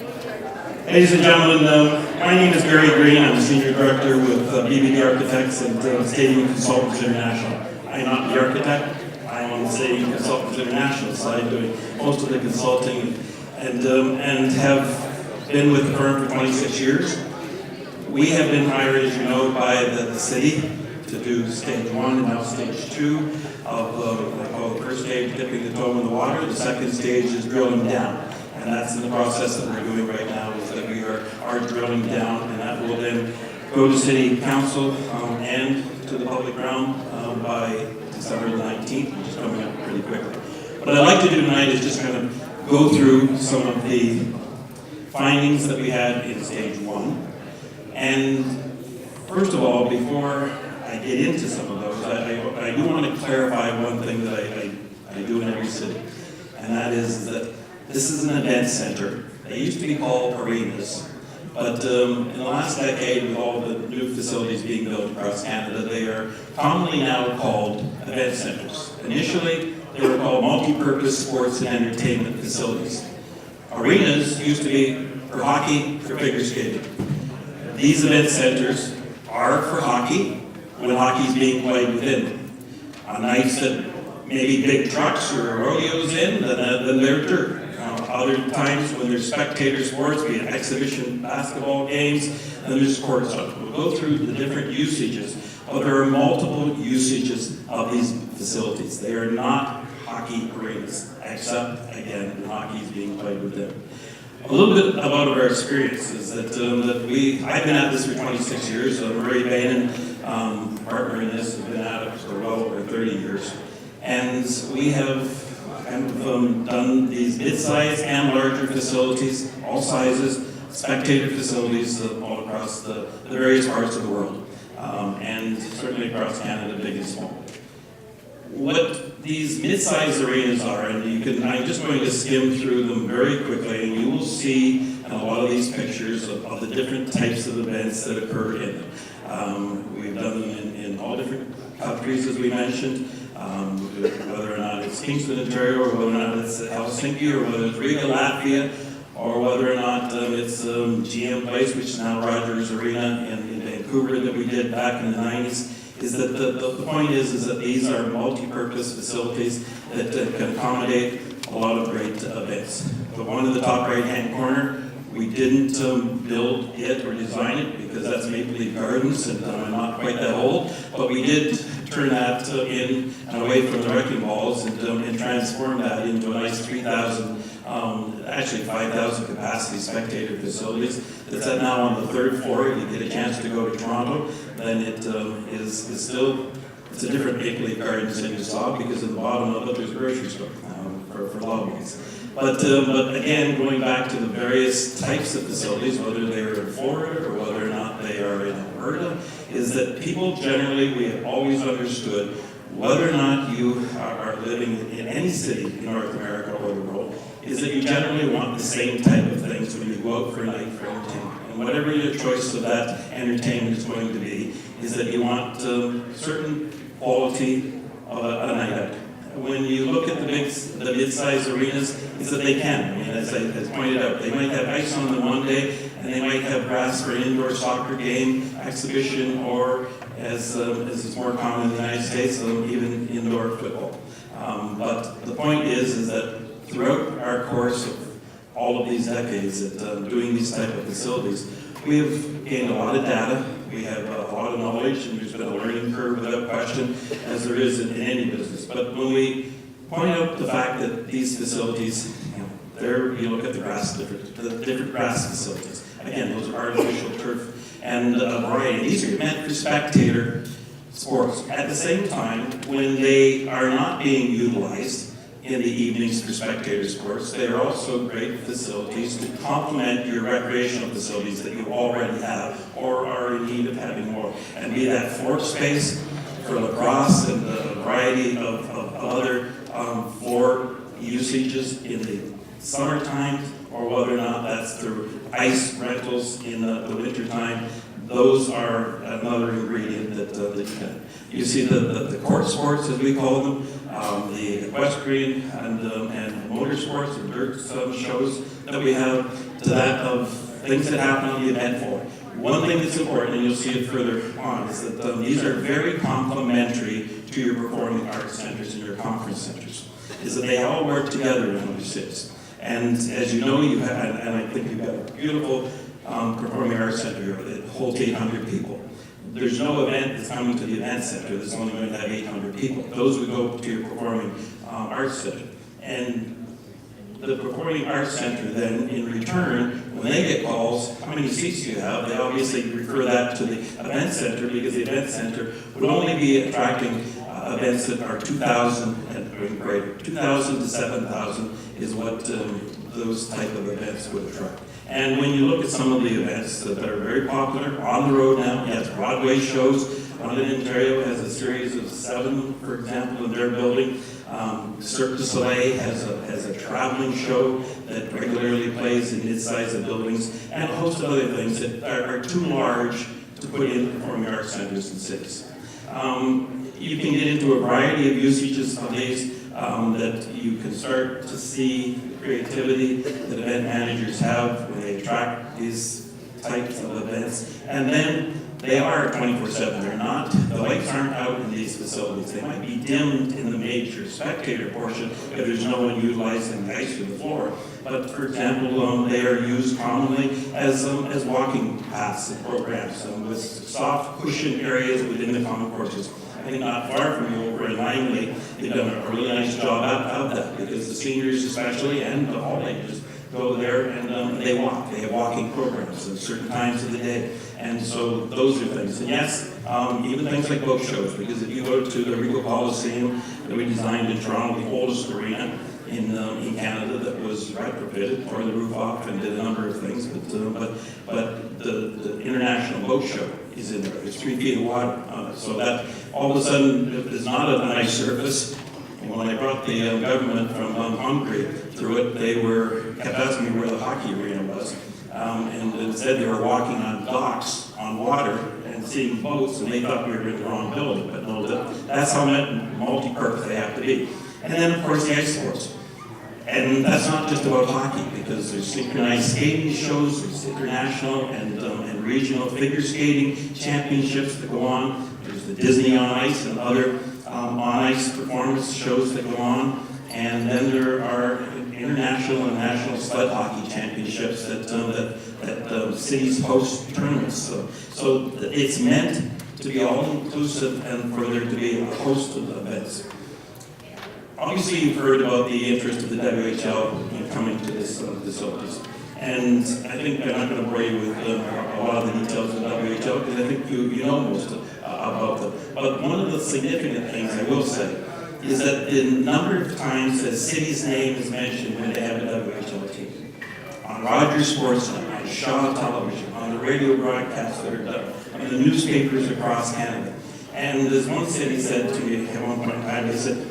Ladies and gentlemen, my name is Barry Green. I'm the Senior Director with BBD Architects and Stadium Consultants International. I'm not the architect. I'm on the Stadium Consultants International side doing most of the consulting and have been with the firm for 26 years. We have been hired, as you know, by the city to do stage 1 and now stage 2 of what I call the first stage, dipping the toe in the water. The second stage is drilling down. And that's in the process that we're doing right now, is that we are drilling down, and that will then go to City Council and to the public realm by December 19th, which is coming up pretty quickly. What I'd like to do tonight is just kind of go through some of the findings that we had in stage 1. And first of all, before I get into some of those, I do want to clarify one thing that I do in every city, and that is that this is an event center. They used to be called arenas, but in the last decade, with all the new facilities being built across Canada, they are commonly now called event centers. Initially, they were called multi-purpose sports and entertainment facilities. Arenas used to be for hockey, for figure skating. These event centers are for hockey, when hockey is being played within them. On nights that maybe big trucks or rodeos in, then they're dirt. Other times when there's spectator sports, be it exhibition basketball games, and there's court stuff. We'll go through the different usages, but there are multiple usages of these facilities. They are not hockey arenas, except, again, when hockey is being played with them. A little bit about our experiences I've been at this for 26 years. Murray Bain, partner in this, has been at it for well over 30 years. And we have done these mid-sized and larger facilities, all sizes, spectator facilities all across the various parts of the world, and certainly across Canada, big and small. What these mid-sized arenas are, and I'm just going to skim through them very quickly, and you will see in a lot of these pictures of the different types of events that occur in them. We've done them in all different countries, as we mentioned. Whether or not it's Kingston, Ontario, or whether or not it's Helsinki, or whether it's Riga, Latvia, or whether or not it's GM Place, which is now Rogers Arena in Vancouver that we did back in the 90s, is that the point is that these are multi-purpose facilities that can accommodate a lot of great events. The one in the top right-hand corner, we didn't build it or design it because that's Maple Leaf Gardens, and I'm not quite that old, but we did turn that in and away from the wrecking balls and transform that into a nice 3,000, actually 5,000 capacity spectator facilities. That's now on the 3rd floor. If you get a chance to go to Toronto, then it is still, it's a different Maple Leaf Gardens than you saw, because at the bottom of it there's a grocery store for lobbies. But again, going back to the various types of facilities, whether they are in Florida or whether or not they are in Alberta, is that people generally, we have always understood, whether or not you are living in any city in North America or the world, is that you generally want the same type of things when you go out for a night for entertainment. And whatever your choice of that entertainment is going to be, is that you want certain quality of a night out. When you look at the mid-sized arenas, is that they can. I mean, as I pointed out, they might have ice on them one day, and they might have grass for an indoor soccer game, exhibition, or as is more common in the United States, even indoor football. But the point is that throughout our course of all of these decades at doing these type of facilities, we have gained a lot of data. We have a lot of knowledge, and there's been a learning curve without question, as there is in any business. But when we point out the fact that these facilities, there you look at the different grass facilities. Again, those are artificial turf and a variety. These are meant for spectator sports. At the same time, when they are not being utilized in the evenings for spectator sports, they are also great facilities to complement your recreational facilities that you already have or are in need of having more. And be that floor space for lacrosse and a variety of other floor usages in the summertime, or whether or not that's through ice rentals in the wintertime, those are another ingredient that you can. You see the court sports, as we call them, the equestrian and motorsports and dirt shows that we have, to that of things that happen on the event floor. One thing that's important, and you'll see it further on, is that these are very complementary to your performing arts centers and your conference centers, is that they all work together in those cities. And as you know, you have, and I think you've got a beautiful performing arts center that holds 800 people. There's no event that's coming to the event center that's only going to have 800 people. Those would go to your performing arts center. And the Performing Arts Center then, in return, when they get calls, how many seats do you have? They obviously refer that to the event center, because the event center would only be attracting events that are 2,000 and greater. 2,000 to 7,000 is what those type of events would attract. And when you look at some of the events that are very popular on the road now, yes, Broadway shows. London, Ontario has a series of 7, for example, in their building. Cirque du Soleil has a traveling show that regularly plays in mid-sized buildings, and a host of other things that are too large to put in performing arts centers and cities. You can get into a variety of usages of these that you can start to see the creativity that event managers have when they attract these types of events. And then they are 24/7. They're not, the lights aren't out in these facilities. They might be dimmed in the major spectator portion if there's no one utilizing the ice or the floor. But for example, they are used commonly as walking paths and programs with soft cushion areas within the concourses. I think not far from you over in Langley, they've done a really nice job of that, because the seniors especially, and all ages, go there and they walk. They have walking programs at certain times of the day. And so those are things. And yes, even things like boat shows, because if you go to the Regal Coliseum that we designed in Toronto, the oldest arena in Canada that was retrofitted, tore the roof off and did a number of things, but the International Boat Show is in there. It's 3 feet of water on it. So that all of a sudden is not a nice surface. And when I brought the government from Hungary through it, they kept asking me where the hockey arena was. And instead they were walking on docks on water and seeing boats, and they thought we were in the wrong building. But no, that's how multi-purpose they have to be. And then of course the ice sports. And that's not just about hockey, because there's synchronized skating shows, there's international and regional figure skating championships that go on. There's the Disney on Ice and other on-ice performance shows that go on. And then there are international and national sled hockey championships that cities host tournaments. So it's meant to be all-inclusive and for there to be a host of events. Obviously, you've heard about the interest of the WHL in coming to this facilities. And I think I'm not going to bore you with a lot of the details of the WHL, because I think you know most about them. But one of the significant things I will say is that the number of times that a city's name is mentioned when they have a WHL team. On Rogers Sportsnet, on Shaw Television, on the radio broadcasts that are done, on the newspapers across Canada. And as one city said to me at one point in time, they said,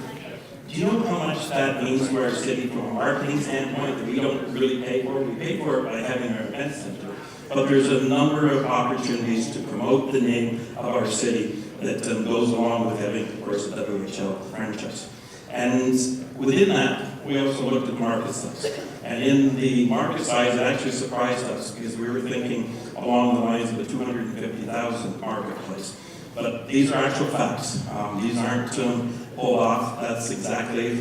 do you know how much that means for our city from a marketing standpoint that we don't really pay for? We pay for it by having our event center. But there's a number of opportunities to promote the name of our city that goes along with having, of course, a WHL franchise. And within that, we also looked at market size. And in the market size, it actually surprised us, because we were thinking along the lines of a 250,000 marketplace. But these are actual facts. These aren't pulled off. That's exactly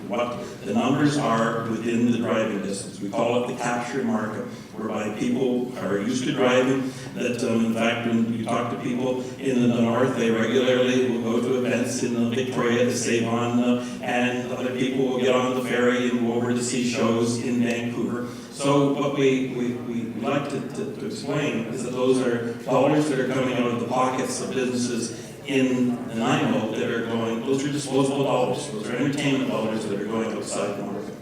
what the numbers are within the driving distance. We call it the capture market, whereby people are used to driving. That in fact, when you talk to people in the north, they regularly will go to events in Victoria to save on, and other people will get on the ferry and go over to see shows in Vancouver. So what we like to explain is that those are dollars that are coming out of the pockets of businesses in Nanaimo that are going, those are disposable dollars, those are entertainment dollars that are going outside the market.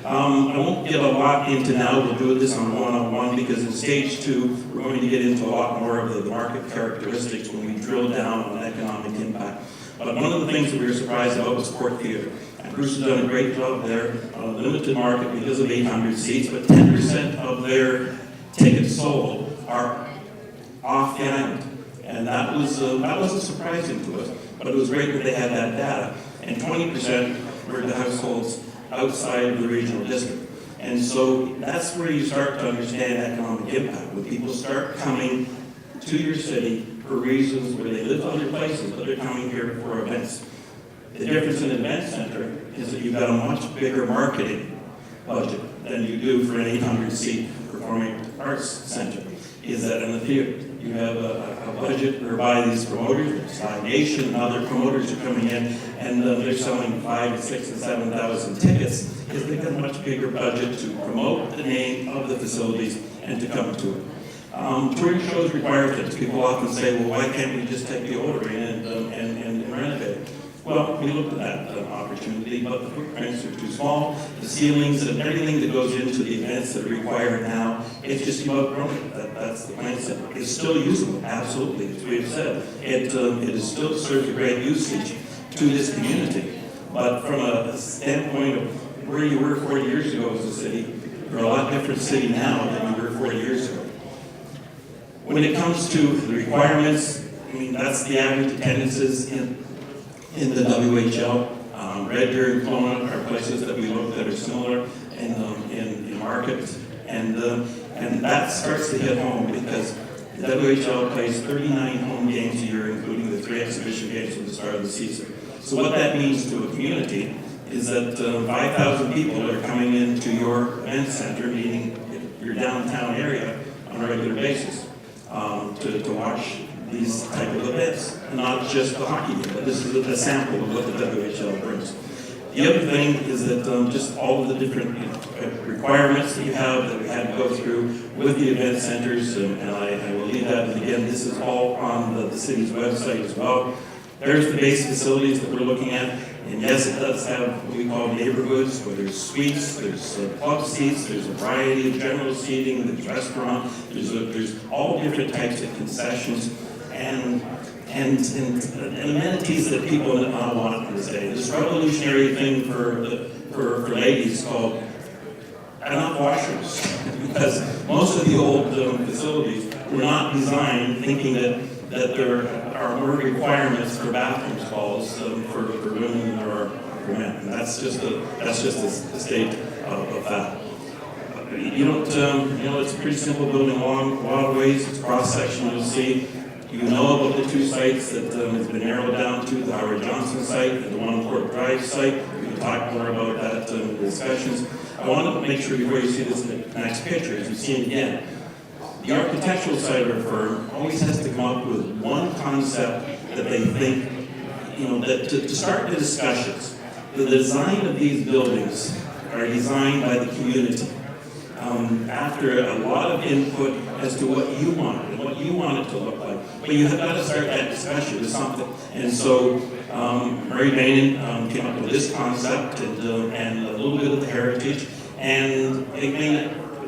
I won't get a lot into now, we'll do this on one-on-one, because in stage 2, we're going to get into a lot more of the market characteristics when we drill down on economic impact. But one of the things that we were surprised about was Port Theatre. And Bruce has done a great job there on a limited market because of 800 seats, but 10% of their tickets sold are off the island. And that wasn't surprising to us, but it was great that they had that data. And 20% were the households outside of the regional district. And so that's where you start to understand economic impact, when people start coming to your city for reasons where they live other places, but they're coming here for events. The difference in an event center is that you've got a much bigger marketing budget than you do for an 800-seat performing arts center. Is that in the theater, you have a budget whereby these promoters, Live Nation and other promoters are coming in, and they're selling 5,000, 6,000, and 7,000 tickets, because they've got a much bigger budget to promote the name of the facilities and to come to it. Touring shows require things. People often say, well, why can't we just take the old arena and renovate it? Well, we looked at that opportunity, but the footprints are too small. The ceilings and everything that goes into the events that are required now, it's just about growing. That's the plan center. It's still usable, absolutely, as we have said. It is still serves a great usage to this community. But from a standpoint of where you were 40 years ago as a city, you're a lot different city now than you were 40 years ago. When it comes to the requirements, I mean, that's the average attendances in the WHL. Red Deer and Kelowna are places that we look that are similar in markets, and that starts to hit home because the WHL plays 39 home games a year, including the 3 exhibition games at the start of the season. So what that means to a community is that 5,000 people are coming into your event center, meaning your downtown area, on a regular basis to watch these type of events, not just the hockey game, but this is a sample of what the WHL brings. The other thing is that just all of the different requirements that you have that we had to go through with the event centers, and I will leave that, and again, this is all on the city's website as well. There's the base facilities that we're looking at, and yes, it does have what we call neighborhoods, where there's suites, there's club seats, there's a variety of general seating, there's restaurant, there's all different types of concessions, and amenities that people want in this day. This revolutionary thing for ladies called enough washrooms, because most of the old facilities were not designed thinking that there are more requirements for bathroom stalls for women or for men. And that's just the state of that. You don't, it's a pretty simple building along a lot of ways. It's cross section. You'll see. You know about the 2 sites that has been narrowed down to, the Howard Johnson site and the One Port Drive site. We can talk more about that in the discussions. I want to make sure before you see this next picture, as you see it again, the architectural side of our firm always has to come up with one concept that they think, that to start the discussions. The design of these buildings are designed by the community. After a lot of input as to what you want and what you want it to look like. But you have got to start that discussion with something. And so Murray Bainin came up with this concept and a little bit of the heritage. And it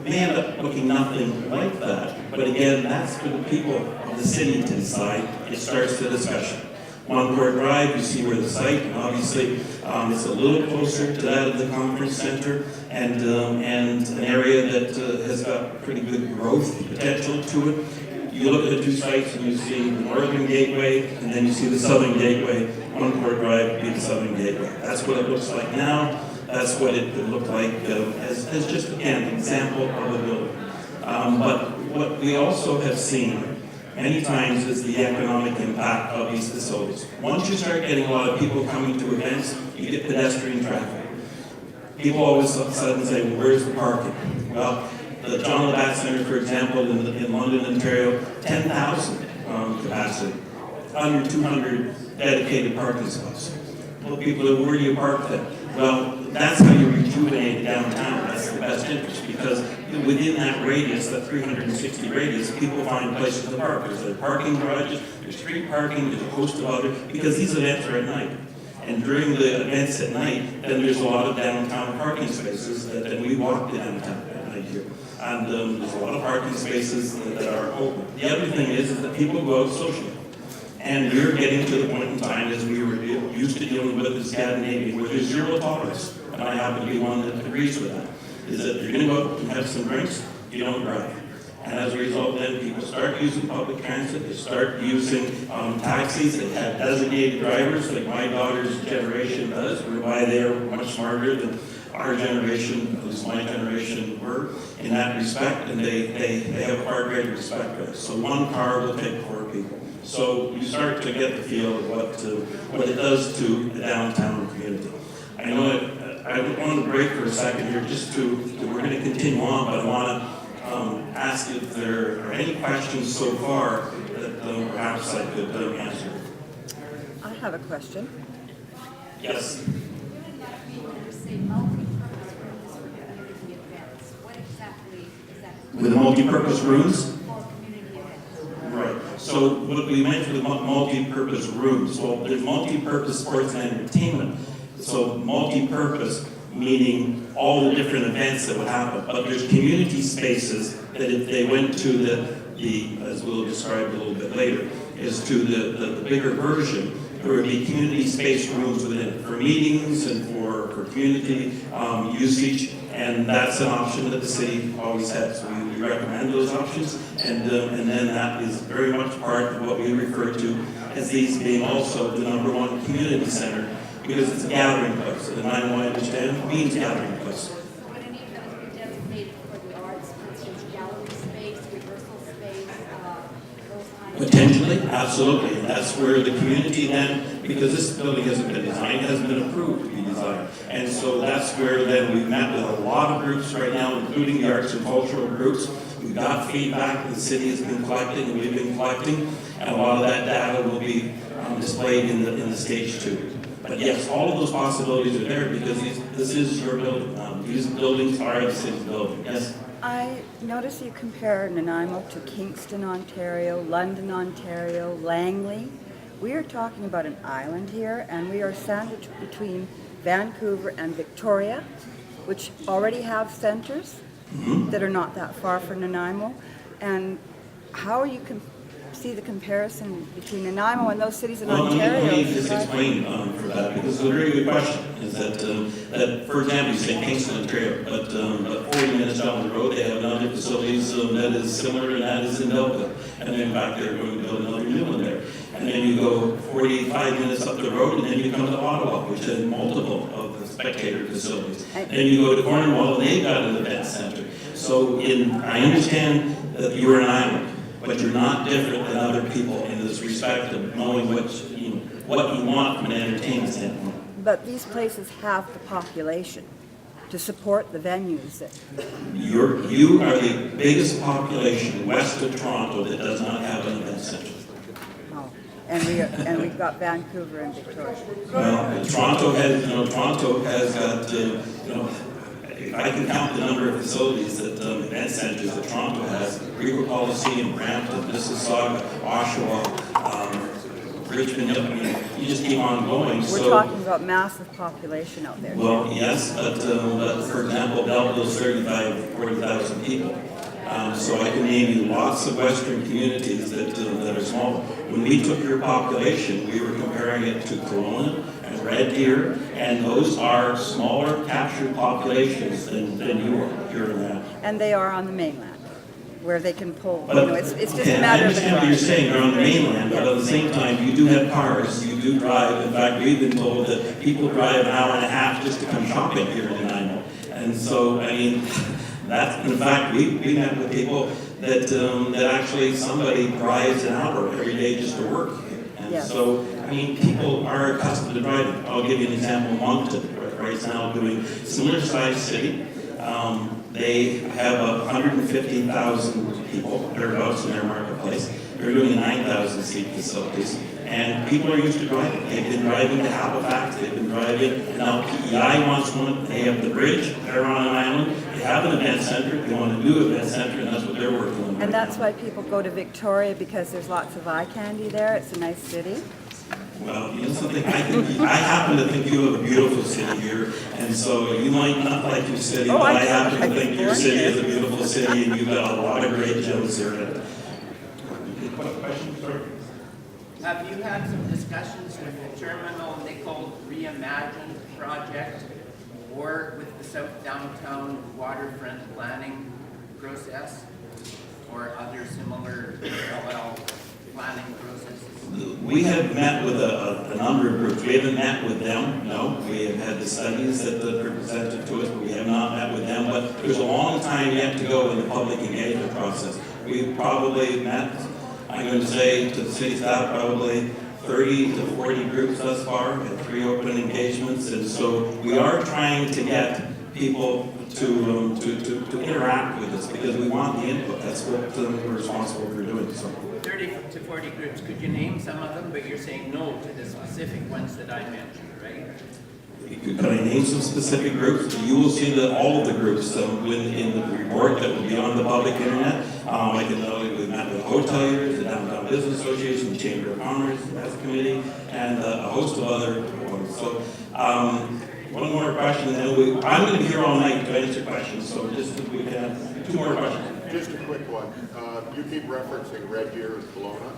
may end up looking nothing like that. But again, that's for the people of the city to decide. It starts the discussion. One Port Drive, you see where the site, and obviously it's a little closer to that of the conference center, and an area that has got pretty good growth potential to it. You look at the 2 sites and you see the northern gateway, and then you see the southern gateway. One Port Drive be the southern gateway. That's what it looks like now. That's what it could look like as just, again, an example of a building. But what we also have seen many times is the economic impact of these facilities. Once you start getting a lot of people coming to events, you get pedestrian traffic. People always all of a sudden say, well, where's the parking? Well, the John Labatt Center, for example, in London, Ontario, 10,000 capacity, under 200 dedicated parking spots. Well, people say, where do you park then? Well, that's how you rejuvenate downtown. That's the best interest, because within that radius, that 360 radius, people find places to park. There's parking garages, there's street parking, there's a host of other, because these events are at night. And during the events at night, then there's a lot of downtown parking spaces that we walk downtown at night here. And there's a lot of parking spaces that are open. The other thing is that people go out socially. And we're getting to the point in time, as we were used to dealing with in Scandinavia, where there's zero tolerance. And I happen to be one that agrees with that. Is that you're going to go out and have some drinks, you don't drive. And as a result, then people start using public transit, they start using taxis that have designated drivers, like my daughter's generation does, whereby they're much smarter than our generation, at least my generation, were in that respect, and they have a far greater respect for it. So one car will take 4 people. So you start to get the feel of what it does to the downtown community. I know I want to break for a second here, we're going to continue on, but I want to ask if there are any questions so far that perhaps I could answer. I have a question. Yes. With the multi-purpose rooms? Right. So what we meant with multi-purpose rooms, well, there's multi-purpose sports and entertainment. So multi-purpose meaning all the different events that would happen. But there's community spaces that if they went to the as we'll describe a little bit later, is to the bigger version, there would be community space rooms within it for meetings and for community usage, and that's an option that the city always has. So we recommend those options, and then that is very much part of what we refer to as these being also the #1 community center, because it's a gathering place. The 9Y, I understand, means gathering place. Would any of those be designated for the arts, for instance, gallery space, rehearsal space, those kinds of? Potentially, absolutely. And that's where the community then, because this building hasn't been designed, it hasn't been approved to be designed. And so that's where then we've met with a lot of groups right now, including the arts and cultural groups. We've got feedback the city has been collecting and we've been collecting, and a lot of that data will be displayed in the stage 2. But yes, all of those possibilities are there because this is your building. These buildings are the city's building. Yes? I notice you compare Nanaimo to Kingston, Ontario, London, Ontario, Langley. We are talking about an island here, and we are sandwiched between Vancouver and Victoria, which already have centers that are not that far from Nanaimo. And how you can see the comparison between Nanaimo and those cities in Ontario? Let me just explain for that, because it's a very good question. Is that for example, you say Kingston, Ontario, but 40 minutes down the road, they have another facilities that is similar, and that is in Delta. And then back there, we're going to build another new one there. And then you go 45 minutes up the road, and then you come to Ottawa, which has multiple of the spectator facilities. And then you go to Cornwall, and they've got an event center. So I understand that you're an island, but you're not different than other people in this respect of knowing what you want from an entertainment standpoint. But these places have the population to support the venues. You are the biggest population west of Toronto that does not have an event center. Oh, and we've got Vancouver and Victoria. Well, Toronto has got, I can count the number of facilities that event centers that Toronto has: Ricoh Coliseum, Brampton, Mississauga, Oshawa, Richmond. You just keep on going. We're talking about massive population out there. Well, yes, but for example, Belleville's 40,000 people. So I can name you lots of Western communities that are small. When we took your population, we were comparing it to Kelowna and Red Deer, and those are smaller captured populations than you are here in that. And they are on the mainland, where they can pull. But, It's just a matter I of the understand what you're saying, they're on the mainland, but at the same time, you do have cars, you do drive. In fact, we've been told that people drive an hour and a half just to come shopping here in Nanaimo. And so, I mean, that's, in fact, we met with people that actually somebody drives an hour every day just to work. And yes. So, I mean, people are accustomed to driving. I'll give you an example. Moncton, right now, doing similar sized city. They have 150,000 people, thereabouts, in their marketplace. They're doing 9,000 seat facilities. And people are used to driving. They've been driving to Halifax, they've been driving. Now PEI wants one, they have the bridge, they're on an island. They have an event center, they want a new event center, and that's what they're working on. And that's why people go to Victoria, because there's lots of eye candy there. It's a nice city. Well, you know something, I happen to think you have a beautiful city here, and so you might not like your city, but I happen to think your city is a beautiful city, and you've got a lot of great gems here in it. Question, sir? Have you had some discussions with the Terminal Nickel Reimagined project or with the South Downtown Waterfront planning process or other similar parallel planning processes? We have met with a number of groups. We haven't met with them, no. We have had the studies that were presented to us, but we have not met with them. But there's a long time yet to go in the public engagement process. We've probably met, I'm going to say to the city staff, probably 30 to 40 groups thus far, and 3 open engagements. And so we are trying to get people to interact with us because we want the input. That's what we're responsible for doing. So. 30 to 40 groups, could you name some of them? But you're saying no to the specific ones that I mentioned, right? Could I name some specific groups? You will see that all of the groups in the report that will be on the public internet. I can know we've met with hoteliers, the Downtown Business Association, the Chamber of Commerce, the West Committee, and a host of other ones. So, one more question, and then I'm going to be here all night to answer questions. So, just if we can have 2 more questions. Just a quick one. You keep referencing Red Deer and Kelowna.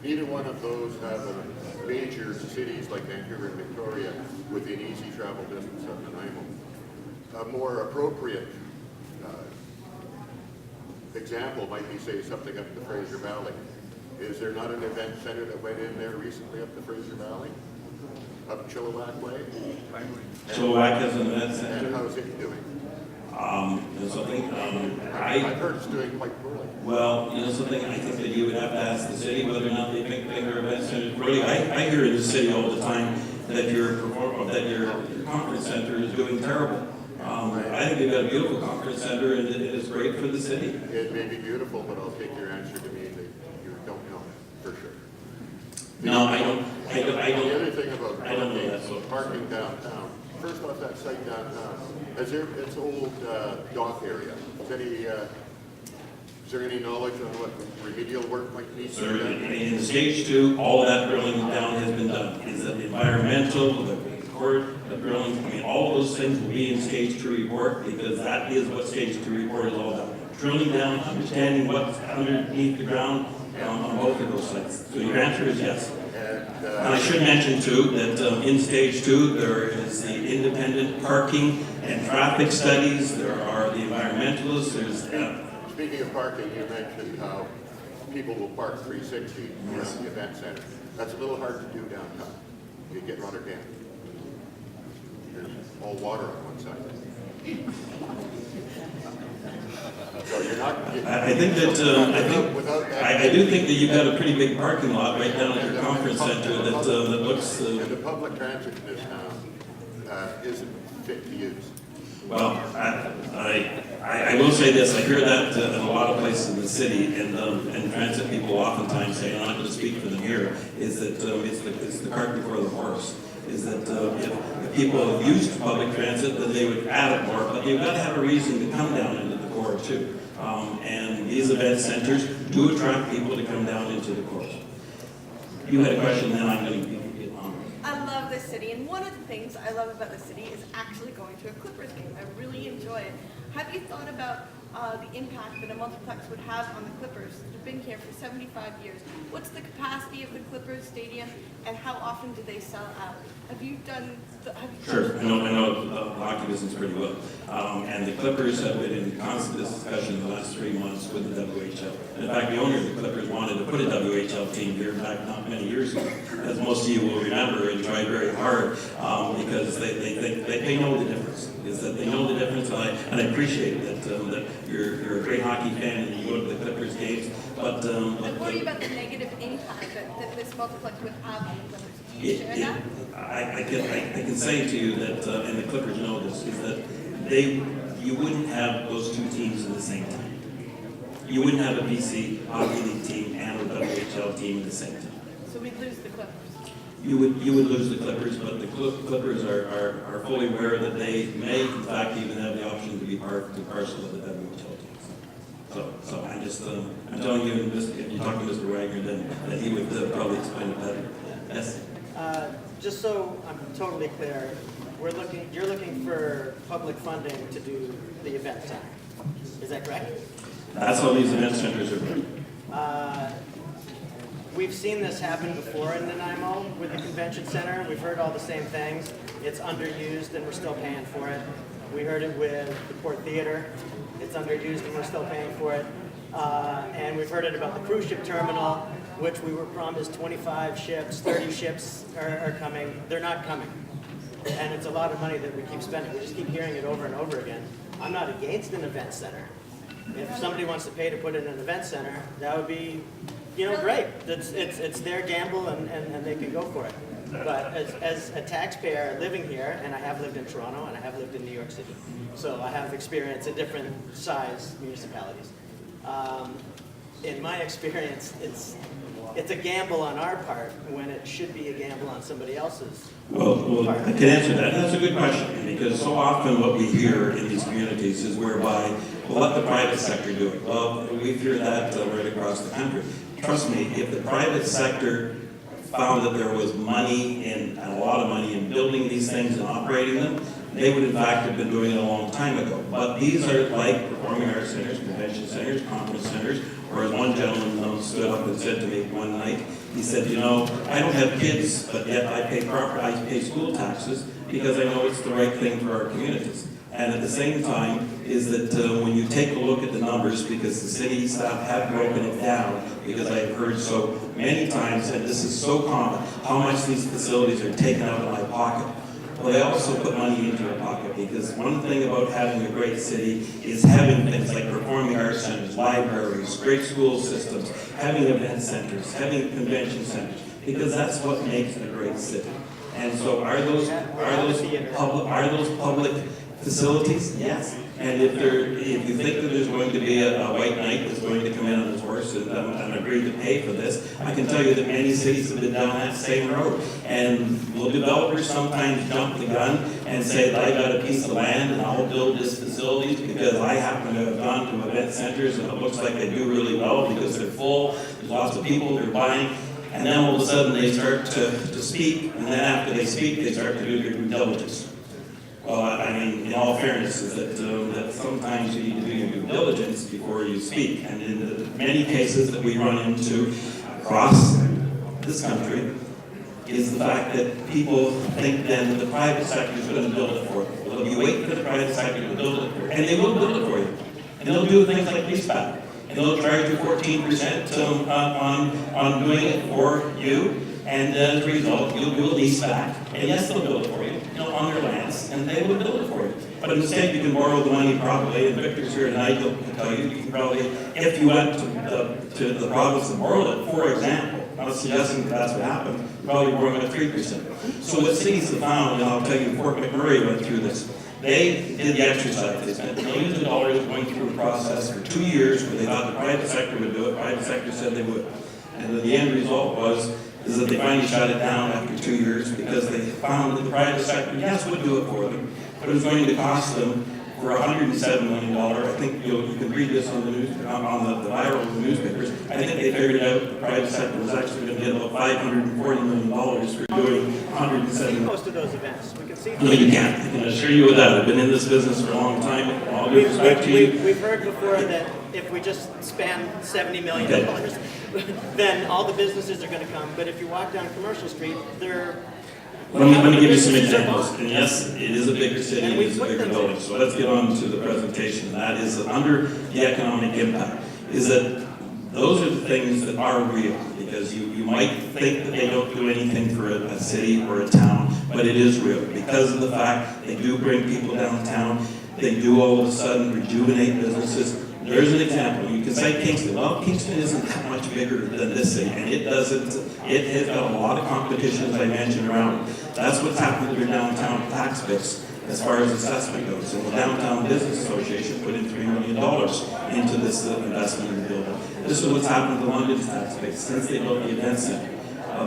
Neither one of those have a major cities like Vancouver and Victoria within easy travel distance of Nanaimo. A more appropriate example might be, say, something up the Fraser Valley. Is there not an event center that went in there recently up the Fraser Valley? Up Chilliwack Way? Chilliwack has an event And center. how's it doing? Something, I've heard it's doing quite poorly. well, something I think that you would have to ask the city whether or not they think their event center is really. I hear in the city all the time that your conference center is doing terrible. I think they've got a beautiful conference center and it is great for the city. It may be beautiful, but I'll take your answer to mean that you don't know for sure. No, I don't. The other thing about I don't know that, so. parking downtown, first off, that site downtown, it's old dock area. Is there any knowledge on what remedial work might need to So be done? in stage 2, all of that drilling down has been done. Is that the environmental, the court, the drilling, all of those things will be in stage 2 report because that is what stage 2 report is all about. Drilling down, understanding what's underneath the ground on both of those sites. So your answer is yes. And I should mention too that in stage 2 there is the independent parking and traffic studies. There are the environmentalists. There's Speaking of parking, you mentioned how people will park 360 around the event center. That's a little hard to do downtown. You get Rotterdam. There's all water on one side. So you're not. I think that I do think that you've got a pretty big parking lot right down at your conference center that looks. And the public transit in this town isn't fit to use. Well, I will say this. I hear that in a lot of places in the city, and transit people oftentimes say, and I'm not going to speak for them here, is that it's the cart before the horse. Is that if people have used public transit, then they would add it more, but they've got to have a reason to come down into the core too. And these event centers do attract people to come down into the core. You had a question, then I'm going to get on. I love this city, and one of the things I love about the city is actually going to a Clippers game. I really enjoy it. Have you thought about the impact that a multiplex would have on the Clippers? They've been here for 75 years. What's the capacity of the Clippers Stadium, and how often do they sell out? Have you done? Sure, I know the hockey business pretty well. And the Clippers have been in constant discussion the last 3 months with the WHL. In fact, the owner of the Clippers wanted to put a WHL team here back not many years ago, as most of you will remember, and tried very hard because they know the difference. Is that they know the difference, and I appreciate that you're a great hockey fan and you go to the Clippers games. But I worry about the negative impact that this multiplex would have on the Clippers. Do you share that? I can say to you that, and the Clippers know this, is that you wouldn't have those 2 teams in the same time. You wouldn't have a BC Hockey League team and a WHL team at the same time. So we'd lose the Clippers. You would lose the Clippers, but the Clippers are fully aware that they may, in fact, even have the option to be part and parcel of the WHL teams. So I'm just I'm telling you, if you talk to Mr. Wagner, then that he would probably explain it better. Yes. Just so I'm totally clear, you're looking for public funding to do the event center. Is that correct? That's how these event centers are built. We've seen this happen before in Nanaimo with the convention center. We've heard all the same things. It's underused and we're still paying for it. We heard it with the Port Theater. It's underused and we're still paying for it. And we've heard it about the cruise ship terminal, which we were promised 25 ships, 30 ships are coming. They're not coming. And it's a lot of money that we keep spending. We just keep hearing it over and over again. I'm not against an event center. If somebody wants to pay to put in an event center, that would be, great. It's their gamble and they can go for it. But as a taxpayer living here, and I have lived in Toronto and I have lived in New York City, so I have experience in different size municipalities. In my experience, it's a gamble on our part when it should be a gamble on somebody else's. Well, I can answer that. That's a good question, because so often what we hear in these communities is whereby, well, let the private sector do it. Well, we hear that right across the country. Trust me, if the private sector found that there was money and a lot of money in building these things and operating them, they would in fact have been doing it a long time ago. But these are like performing arts centers, convention centers, conference centers, or as one gentleman stood up and said to me one night, he said, I don't have kids, but yet I pay school taxes because I know it's the right thing for our communities. And at the same time is that when you take a look at the numbers, because the city staff have broken it down, because I've heard so many times, and this is so common, how much these facilities are taken out of my pocket. Well, they also put money into your pocket, because one thing about having a great city is having things like performing arts centers, libraries, great school systems, having event centers, having convention centers, because that's what makes a great city. And so are those public facilities? Yes. And if you think that there's going to be a white knight that's going to come in on his horse and agree to pay for this, I can tell you that many cities have been down that same road. And will developers sometimes jump the gun and say, I got a piece of land and I'll build this facility because I happen to have gone to event centers and it looks like they do really well because they're full, there's lots of people they're buying, and then all of a sudden they start to speak, and then after they speak, they start to do their due diligence. Well, I mean, in all fairness, is that sometimes you need to do your due diligence before you speak. And in the many cases that we run into across this country is the fact that people think then that the private sector is going to build it for them. Well, you wait for the private sector to build it for you, and they will build it for you. And they'll do things like leaseback. And they'll charge you 14% on doing it for you. And as a result, you'll do a lease back, and yes, they'll build it for you, on their lands, and they will build it for you. But instead, you can borrow the money probably, and Victor's here tonight, he'll tell you, you can probably, if you went to the province and borrowed it, for example, I'm not suggesting that that's what happened, probably borrowing at 3%. So what cities have found, and I'll tell you, Fort McMurray went through this, they did the exercise. They spent millions of dollars going through a process for 2 years where they thought the private sector would do it, private sector said they would. And the end result is that they finally shut it down after 2 years because they found that the private sector, yes, would do it for them, but it was going to cost them for $107 million. I think you can read this on the news, on the viral newspapers. I think they figured out the private sector was actually going to get about $540 million for doing $107 million. Most of those events, we can see. No, you can't. I can assure you of that. I've been in this business for a long time. All due respect to you. We've heard before that if we just spend $70 million, then all the businesses are going to come. But if you walk down Commercial Street, Let me give you some examples. And yes, it is a bigger city, it is a bigger building. So let's get on to the presentation. That is that under the economic impact, is that those are the things that are real. Because you might think that they don't do anything for a city or a town, but it is real. Because of the fact they do bring people downtown, they do all of a sudden rejuvenate businesses. There's an example. You can say Kingston. Well, Kingston isn't that much bigger than this city, and it has got a lot of competition, as I mentioned, around it. That's what's happened to their downtown tax base as far as assessment goes. And the Downtown Business Association put in $3 million into this investment in the building. This is what's happened to London's tax base since they built the event center.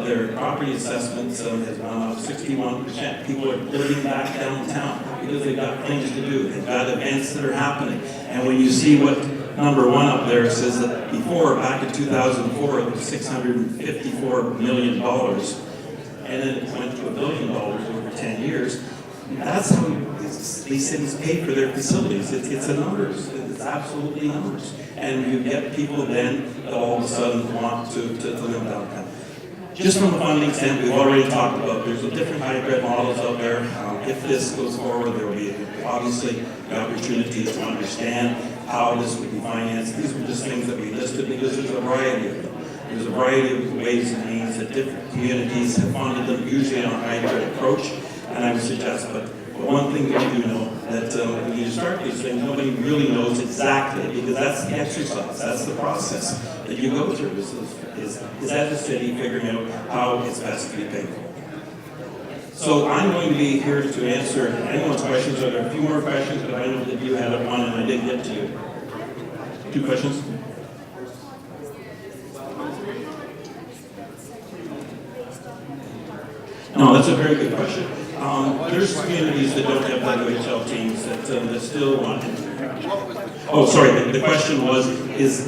Their property assessments has gone up 61%. People are living back downtown because they've got things to do. They've got events that are happening. And when you see what number one up there says that before, back in 2004, it was $654 million. And then it went to $1 billion over 10 years. That's how these cities pay for their facilities. It's a numbers. It's absolutely numbers. And you get people then that all of a sudden want to live downtown. Just from the funding standpoint, we've already talked about there's a different hybrid models out there. If this goes forward, there will be obviously the opportunity to understand how this would be financed. These were just things that we listed because there's a variety of them. There's a variety of ways and means that different communities have funded them, usually on a hybrid approach, and I would suggest, but one thing that we do know, that when you start these things, nobody really knows exactly, because that's the exercise, that's the process that you go through, is as a city figuring out how it's best to be paid for. So I'm going to be here to answer anyone's questions. There are a few more questions, but I know that you had one and I didn't get to you. 2 questions? No, that's a very good question. There's communities that don't have WHL teams that still want it. Oh, sorry, the question was, is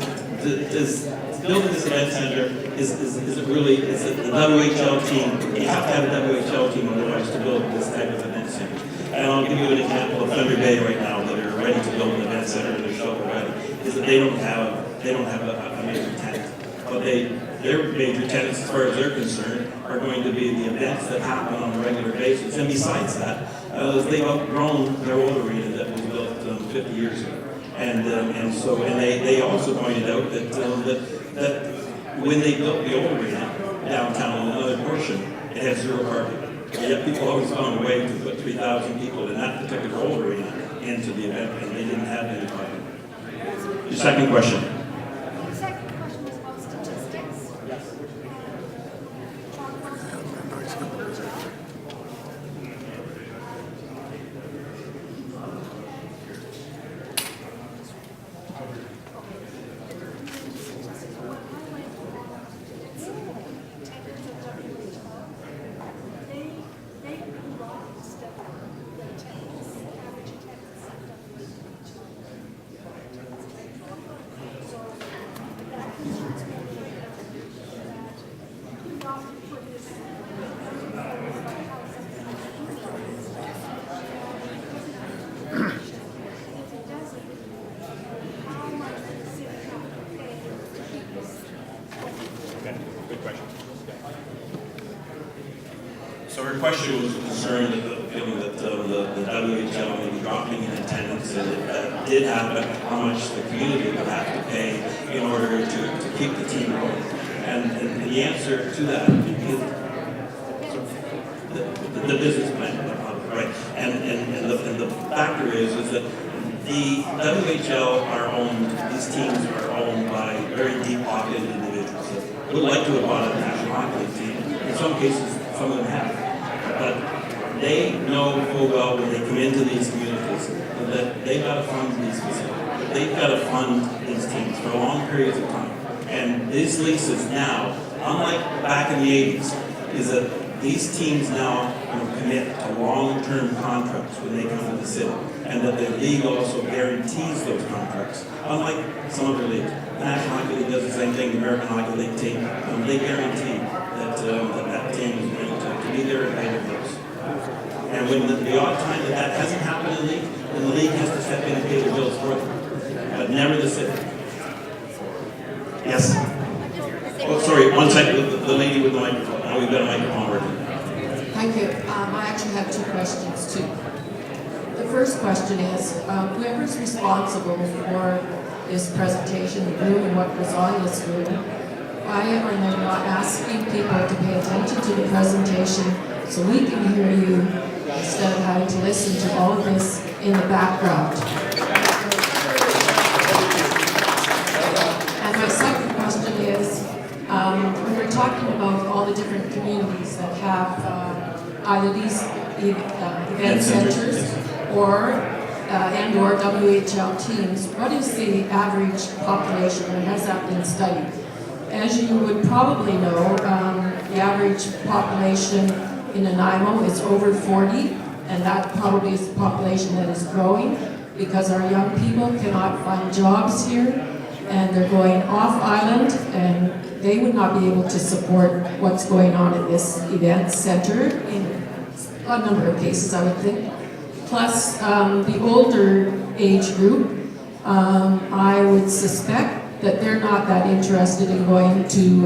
building this event center, is it really, is it the WHL team? You have to have a WHL team otherwise to build this type of event center. And I'll give you an example of Thunder Bay right now that are ready to build an event center and they're shovel ready, is that they don't have a major tenant. But their major tenants, as far as they're concerned, are going to be the events that happen on a regular basis. And besides that, they've outgrown their old arena that was built 50 years ago. And they also pointed out that when they built the old arena downtown in another portion, it had 0 parking. Yet people always found a way to put 3,000 people in that particular old arena into the event, and they didn't have any parking. Your second question. The second question was about statistics. Yes. So her question was concerned about the feeling that the WHL may be dropping in attendance, and if that did happen, how much the community would have to pay in order to keep the team going. And the answer to that is the business plan, right? And the factor is that the WHL are owned, these teams are owned by very deep-pocketed individuals that would like to have bought a National Hockey League team. In some cases, some of them have. But they know full well when they come into these communities that they've got to fund these facilities. They've got to fund these teams for long periods of time. And these leases now, unlike back in the 80s, is that these teams now commit to long-term contracts when they come to the city, and that the league also guarantees those contracts. Unlike some other leagues, the National Hockey League does the same thing. The American Hockey League team, they guarantee that that team is going to be there and pay their bills. And when the odd time that hasn't happened in the league, then the league has to step in and pay their bills for them, but never the city. Yes. Oh, sorry. One second. The lady with the microphone. Now we've got a microphone working. Thank you. I actually have 2 questions too. The first question is, whoever's responsible for this presentation, the room and what was on this room, why are they not asking people to pay attention to the presentation so we can hear you instead of having to listen to all of this in the background? And my second question is, when we're talking about all the different communities that have either these event centers or and/or WHL teams, what is the average population, or has that been studied? As you would probably know, the average population in Nanaimo is over 40, and that probably is the population that is growing because our young people cannot find jobs here, and they're going off island, and they would not be able to support what's going on in this event center in a number of cases, I would think. Plus, the older age group, I would suspect that they're not that interested in going to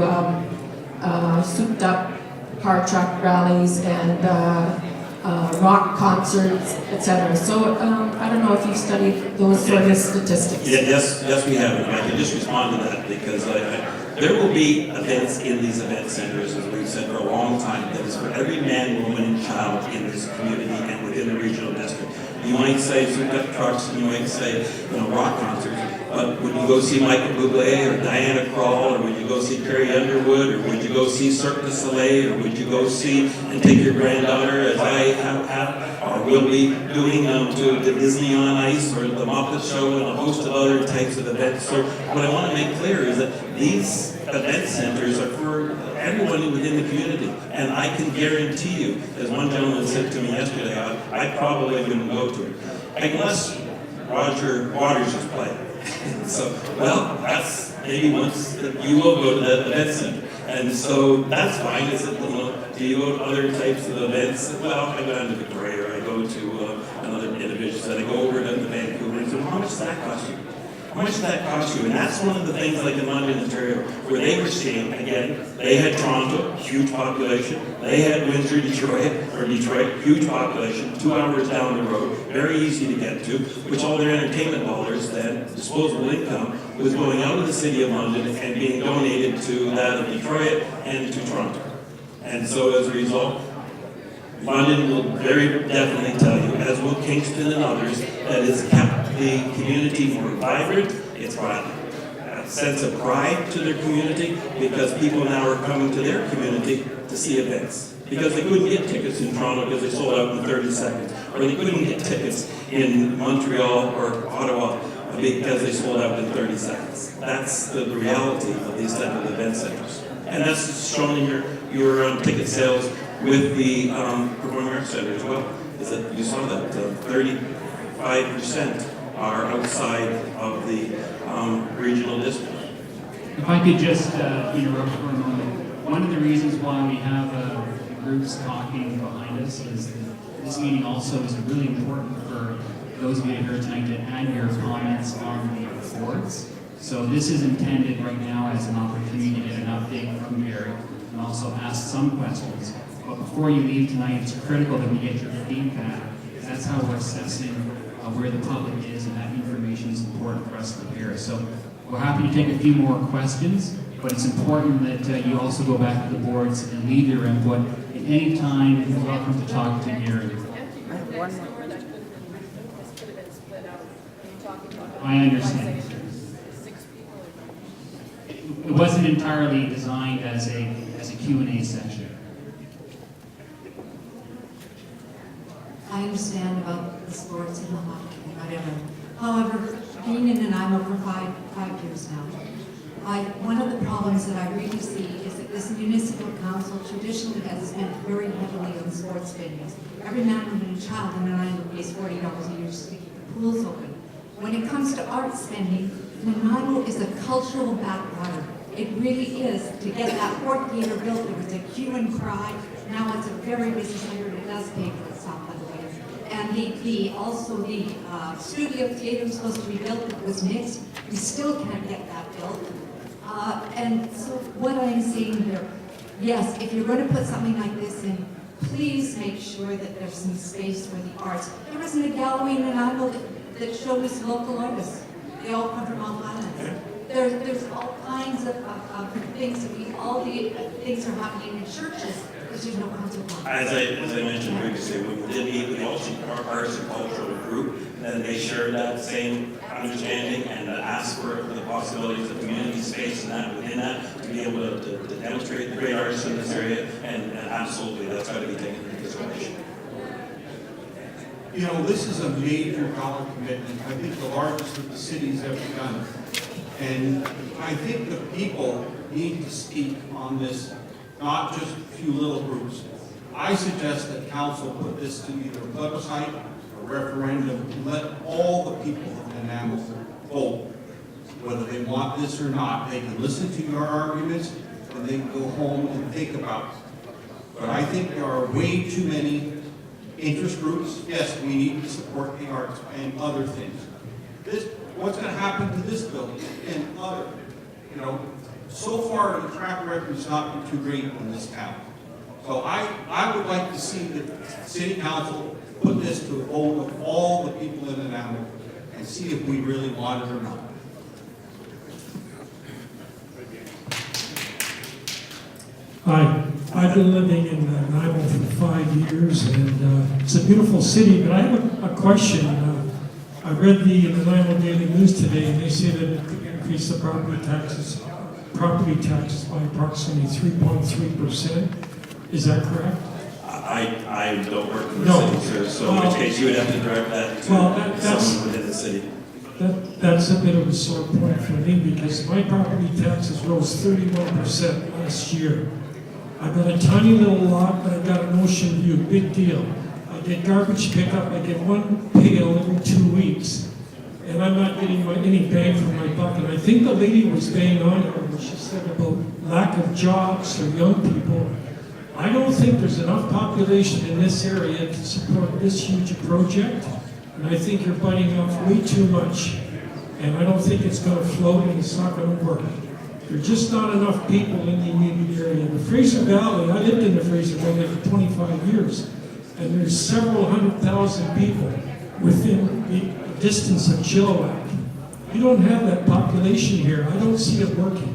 souped up car truck rallies and rock concerts, etc. So I don't know if you've studied those sort of statistics. Yeah, yes, we have. And I can just respond to that because there will be events in these event centers, as we've said for a long time, that is for every man, woman, and child in this community and within the regional district. You might say souped-up trucks, and you might say, rock concerts, but would you go see Michael Bublé or Diana Krall, or would you go see Carrie Underwood, or would you go see Cirque du Soleil, or would you go see and take your granddaughter, as I have or will be doing, to the Disney on Ice or the Muppet Show and a host of other types of events? So what I want to make clear is that these event centers are for everyone within the community, and I can guarantee you, as one gentleman said to me yesterday, I probably wouldn't go to it unless Roger Waters is playing. So, well, that's maybe once you will go to that event center, and so that's fine. Is it, do you go to other types of events? Well, I go down to Victoria, or I go to another individual set. I go over to Vancouver, and so how much does that cost you? How much does that cost you? And that's one of the things, like in London, Ontario, where they were seeing, again, they had Toronto, huge population. They had Windsor, Detroit, huge population, 2 hours down the road, very easy to get to, which all their entertainment dollars, then, disposable income, was going out of the city of London and being donated to that of Detroit and to Toronto. And so as a result, London will very definitely tell you, as will Kingston and others, that it's kept the community more vibrant. It's brought a sense of pride to their community because people now are coming to their community to see events. Because they couldn't get tickets in Toronto because they sold out in 30 seconds. Or they couldn't get tickets in Montreal or Ottawa because they sold out in 30 seconds. That's the reality of these type of event centers. And that's shown in your ticket sales with the Performing Arts Center as well. Is that you saw that 35% are outside of the regional district. If I could just interrupt for a moment. One of the reasons why we have groups talking behind us is that this meeting also is really important for those of you here tonight to add your comments on the boards. So this is intended right now as an opportunity to get an update from Gary and also ask some questions. But before you leave tonight, it's critical that we get your feedback. That's how we're assessing where the public is, and that information is important for us to hear. So we're happy to take a few more questions, but it's important that you also go back to the boards and leave your input. At any time, you're welcome to talk to Gary. I have one more. I understand. It wasn't entirely designed as a Q&A session. I understand about the sports and the hockey and whatever. However, being in Nanaimo for five years now, one of the problems that I really see is that this municipal council traditionally has spent very heavily on sports venues. Every man, woman, and child in Nanaimo pays $40 a year just to keep the pools open. When it comes to art spending, Nanaimo is a cultural backwater. It really is. To get that Fort Theater built, there was a hue and cry. Now it's a very busy center. It does pay for itself, by the way. And also the studio theater was supposed to be built. It was nixed. We still can't get that built. And so what I'm saying here, yes, if you're going to put something like this in, please make sure that there's some space for the arts. There isn't a gallery in Nanaimo that shows local artists. They all come from all islands. There's all kinds of things all the things are happening in churches because there's no consequence. As I mentioned previously, when we did meet with the Ulster Arts and Cultural Group, and they shared that same understanding and asked for the possibilities of community space and that within that to be able to demonstrate the great artists in this area, and absolutely that's got to be taken into consideration. This is a major dollar commitment. I think the largest that the city's ever done. And I think the people need to speak on this, not just a few little groups. I suggest that council put this to either a plebiscite, a referendum, and let all the people of Nanaimo vote. Whether they want this or not, they can listen to your arguments, and they can go home and think about it. But I think there are way too many interest groups. Yes, we need to support the arts and other things. What's going to happen to this building and other, so far the track record has not been too great in this town. So I would like to see the city council put this to a vote of all the people in Nanaimo and see if we really want it or not. Hi, I've been living in Nanaimo for 5 years, and it's a beautiful city, but I have a question. I read the Nanaimo Daily News today, and they say that it could increase the property taxes by approximately 3.3%. Is that correct? I don't work in the No. city, sir, so in which case you would have to direct that Well, to that's- someone within the city. That's a bit of a sore point for me, because my property taxes rose 31% last year. I've got a tiny little lot, but I've got an ocean view, big deal. I get garbage pickup, I get one pail every 2 weeks, and I'm not getting any bang for my buck. And I think the lady was bang on it when she said about lack of jobs for young people. I don't think there's enough population in this area to support this huge project, and I think you're biting off way too much, and I don't think it's going to float, and it's not going to work. There's just not enough people in the immediate area. The Fraser Valley, I lived in the Fraser Valley for 25 years, and there's several 100,000 people within the distance of Chilliwack. You don't have that population here. I don't see it working.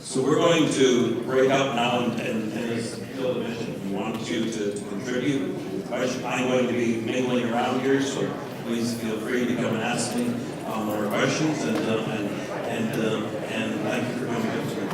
So we're going to break up now and as Bill mentioned, we want you to contribute. I'm going to be mingling around here, so please feel free to come and ask me more questions, and thank you for coming.